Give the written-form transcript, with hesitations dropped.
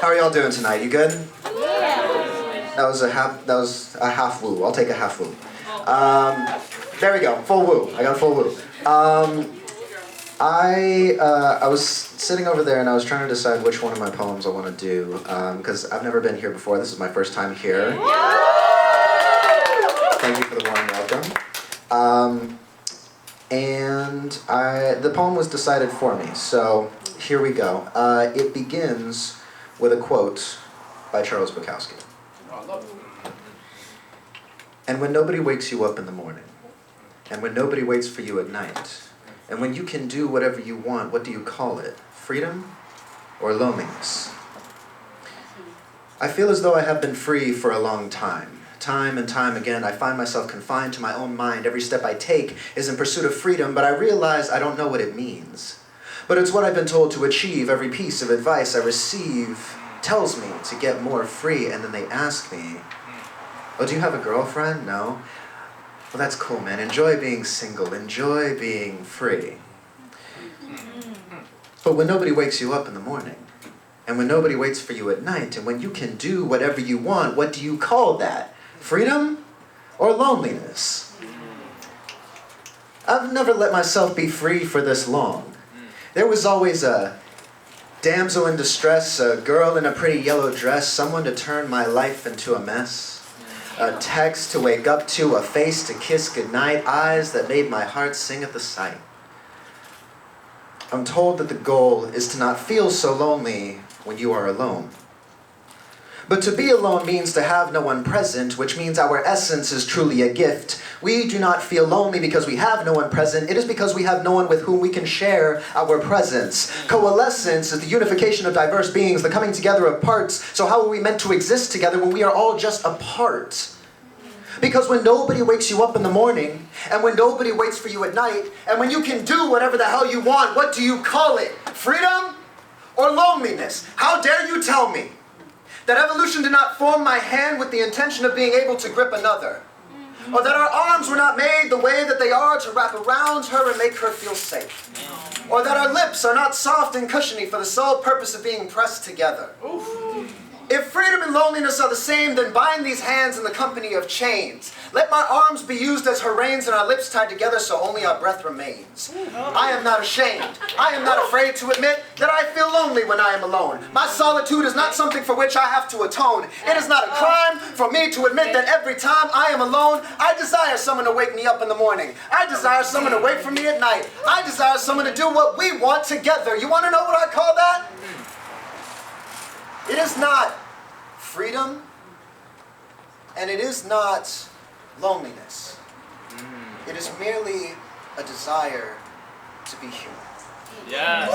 How are y'all doing tonight? You good? Yeah. That was a half woo. I'll take a half woo. There we go. Full woo. I got a full woo. I was sitting over there and I was trying to decide which one of my poems I want to do because I've never been here before. This is my first time here. Thank you for the warm welcome. And the poem was decided for me, so here we go. It begins with a quote by Charles Bukowski. And when nobody wakes you up in the morning, and when nobody waits for you at night, and when you can do whatever you want, what do you call it? Freedom or loneliness? I feel as though I have been free for a long time. Time and time again, I find myself confined to my own mind. Every step I take is in pursuit of freedom, but I realize I don't know what it means. But it's what I've been told to achieve. Every piece of advice I receive tells me to get more free, and then they ask me, oh, do you have a girlfriend? No? Well, that's cool, man. Enjoy being single. Enjoy being free. But when nobody wakes you up in the morning, and when nobody waits for you at night, and when you can do whatever you want, what do you call that? Freedom or loneliness? I've never let myself be free for this long. There was always a damsel in distress, a girl in a pretty yellow dress, someone to turn my life into a mess. A text to wake up to, a face to kiss goodnight, eyes that made my heart sing at the sight. I'm told that the goal is to not feel so lonely when you are alone. But to be alone means to have no one present, which means our essence is truly a gift. We do not feel lonely because we have no one present. It is because we have no one with whom we can share our presence. Coalescence is the unification of diverse beings, the coming together of parts. So how are we meant to exist together when we are all just apart? Because when nobody wakes you up in the morning, and when nobody waits for you at night, and when you can do whatever the hell you want, what do you call it? Freedom or loneliness? How dare you tell me that evolution did not form my hand with the intention of being able to grip another? Or that our arms were not made the way that they are to wrap around her and make her feel safe? Or that our lips are not soft and cushiony for the sole purpose of being pressed together? If freedom and loneliness are the same, then bind these hands in the company of chains. Let my arms be used as her reins and our lips tied together so only our breath remains. I am not ashamed. I am not afraid to admit that I feel lonely when I am alone. My solitude is not something for which I have to atone. It is not a crime for me to admit that every time I am alone, I desire someone to wake me up in the morning. I desire someone to wait for me at night. I desire someone to do what we want together. You want to know what I call that? It is not freedom, and it is not loneliness. It is merely a desire to be human. Yes.